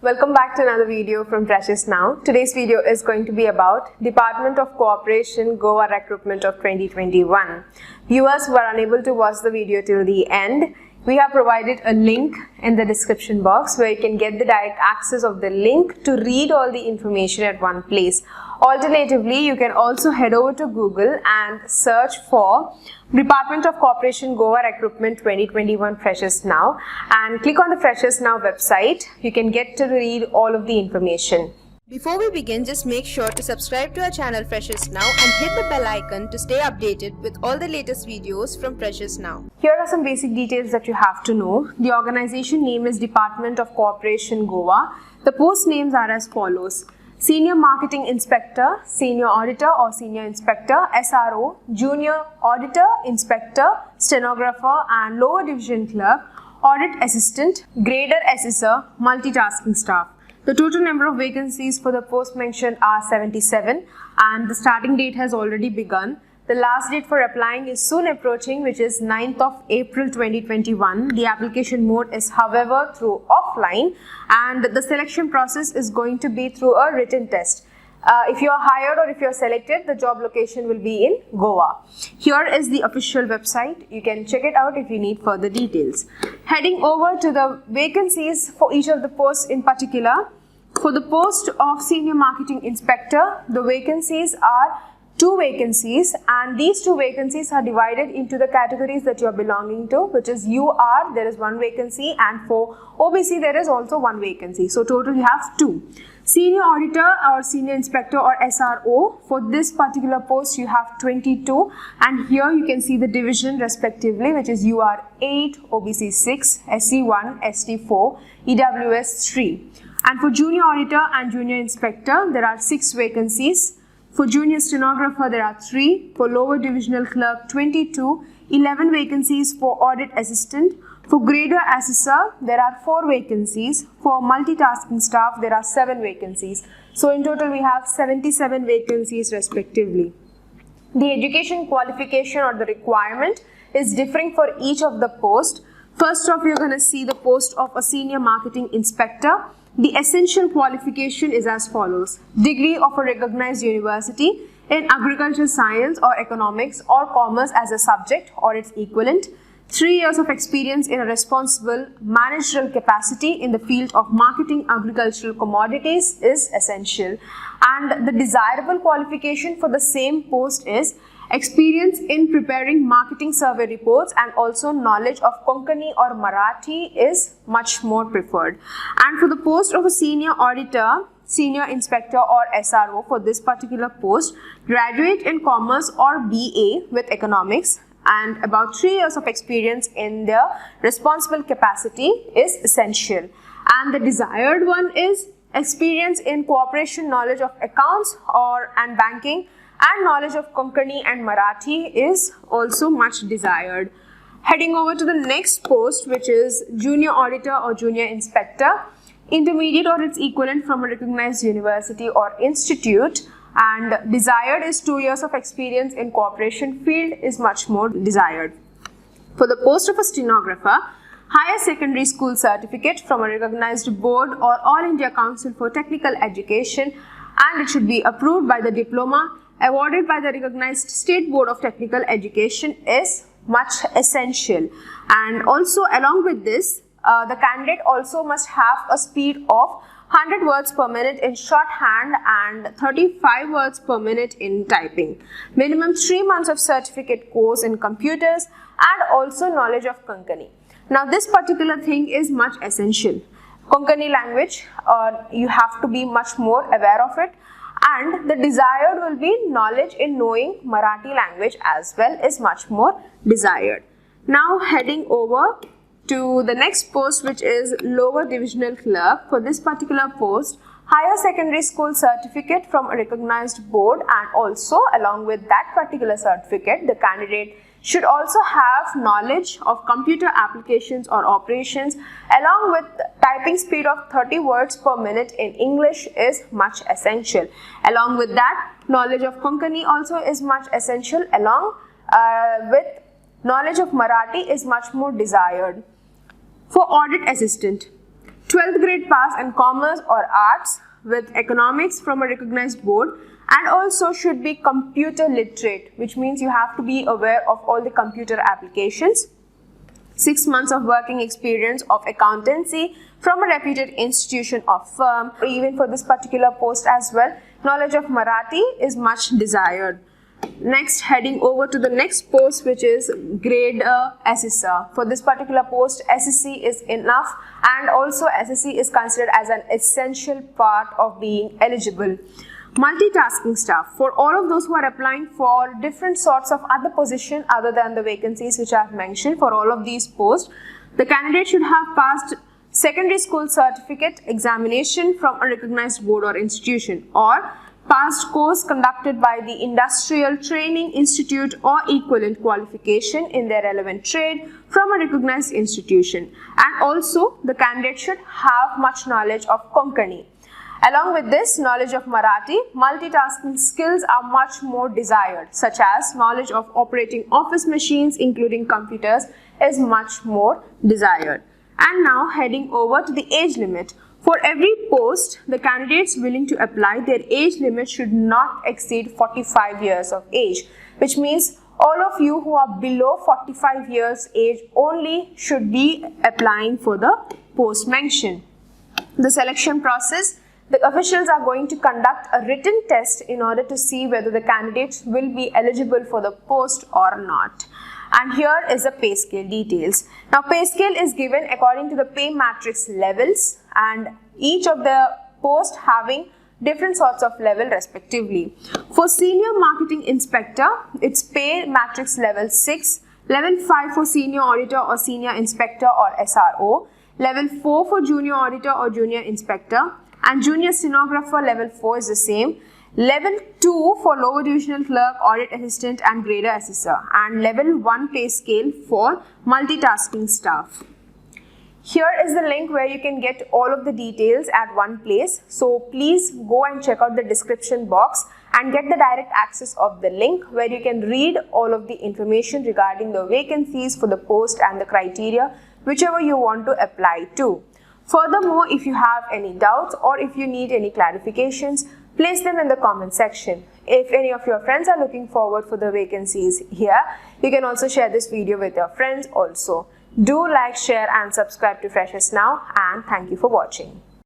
Welcome back to another video from Freshers Now. Today's video is going to be about Department of Cooperation Goa Recruitment of 2021. Viewers who are unable to watch the video till the end, we have provided a link in the description box where you can get the direct access of the link to read all the information at one place. Alternatively, you can also head over to Google and search for Department of Cooperation Goa Recruitment 2021 Freshers Now and click on the Freshers Now website. You can get to read all of the information. Before we begin, just make sure to subscribe to our channel Freshers Now and hit the bell icon to stay updated with all the latest videos from Freshers Now. Here are some basic details that you have to know. The organization name is Department of Cooperation Goa. The post names are as follows: Senior Marketing Inspector, Senior Auditor or Senior Inspector, SRO, Junior Auditor, Inspector, Stenographer and Lower Division Clerk, Audit Assistant, Grader Assessor, Multitasking Staff. The total number of vacancies for the post mentioned are 77 and the starting date has already begun. The last date for applying is soon approaching, which is 9th of April 2021. The application mode is however through offline and the selection process is going to be through a written test. If you are hired or if you are selected, the job location will be in Goa. Here is the official website. You can check it out if you need further details. Heading over to the vacancies for each of the posts in particular. For the post of Senior Marketing Inspector, the vacancies are 2 vacancies and these 2 vacancies are divided into the categories that you are belonging to, which is UR, there is 1 vacancy, and for OBC there is also 1 vacancy. So total you have 2. Senior Auditor or Senior Inspector or SRO, for this particular post you have 22 and here you can see the division respectively, which is UR 8, OBC 6, SC 1, ST 4, EWS 3. And for Junior Auditor and Junior Inspector there are 6 vacancies. For Junior Stenographer there are 3, for Lower Divisional Clerk 22, 11 vacancies for Audit Assistant. For Grader Assessor there are 4 vacancies, for Multitasking Staff there are 7 vacancies. So in total we have 77 vacancies respectively. The education qualification or the requirement is differing for each of the posts. First off, you're going to see the post of a Senior Marketing Inspector. The essential qualification is as follows: degree of a recognized university in agriculture science or economics or commerce as a subject or its equivalent, 3 years of experience in a responsible managerial capacity in the field of marketing agricultural commodities is essential. And the desirable qualification for the same post is experience in preparing marketing survey reports and also knowledge of Konkani or Marathi is much more preferred. And for the post of a Senior Auditor, Senior Inspector or SRO, for this particular post, graduate in commerce or BA with economics and about 3 years of experience in their responsible capacity is essential. And the desired one is experience in cooperation, knowledge of accounts and banking, and knowledge of Konkani and Marathi is also much desired. Heading over to the next post, which is Junior Auditor or Junior Inspector, intermediate or its equivalent from a recognized university or institute, and desired is 2 years of experience in cooperation field is much more desired. For the post of a stenographer, higher secondary school certificate from a recognized board or All India Council for Technical Education, and it should be approved by the diploma awarded by the recognized State Board of Technical Education is much essential. And also along with this, the candidate also must have a speed of 100 words per minute in shorthand and 35 words per minute in typing. Minimum 3 months of certificate course in computers and also knowledge of Konkani. Now this particular thing is much essential. Konkani language, you have to be much more aware of it. And the desired will be knowledge in knowing Marathi language as well is much more desired. Now heading over to the next post, which is Lower Divisional Clerk. For this particular post, higher secondary school certificate from a recognized board, and also along with that particular certificate, the candidate should also have knowledge of computer applications or operations along with typing speed of 30 words per minute in English is much essential. Along with that, knowledge of Konkani also is much essential, along with knowledge of Marathi is much more desired. For Audit Assistant, 12th grade pass in commerce or arts with economics from a recognized board, and also should be computer literate, which means you have to be aware of all the computer applications. 6 months of working experience of accountancy from a reputed institution or firm, or even for this particular post as well, knowledge of Marathi is much desired. Next, heading over to the next post, which is grade assessor. For this particular post, SSC is enough, and also SSC is considered as an essential part of being eligible. Multitasking staff. For all of those who are applying for different sorts of other positions other than the vacancies which I have mentioned, for all of these posts, the candidate should have passed secondary school certificate examination from a recognized board or institution, or passed course conducted by the Industrial Training Institute or equivalent qualification in their relevant trade from a recognized institution. And also the candidate should have much knowledge of Konkani. Along with this, knowledge of Marathi, multitasking skills are much more desired, such as knowledge of operating office machines including computers is much more desired. And now heading over to the age limit. For every post, the candidates willing to apply, their age limit should not exceed 45 years of age, which means all of you who are below 45 years age only should be applying for the post mentioned. The selection process, the officials are going to conduct a written test in order to see whether the candidates will be eligible for the post or not. And here is the pay scale details. Now, pay scale is given according to the pay matrix levels, and each of the posts having different sorts of level respectively. For senior marketing inspector, it's pay matrix level 6, level 5 for senior auditor or senior inspector or SRO, level 4 for junior auditor or junior inspector, and junior stenographer level 4 is the same. Level 2 for lower divisional clerk, audit assistant and grader assessor, and level 1 pay scale for multitasking staff. Here is the link where you can get all of the details at one place. So please go and check out the description box and get the direct access of the link where you can read all of the information regarding the vacancies for the post and the criteria, whichever you want to apply to. Furthermore, if you have any doubts or if you need any clarifications, place them in the comment section. If any of your friends are looking forward for the vacancies here, you can also share this video with your friends also. Do like, share and subscribe to Freshers Now, and thank you for watching.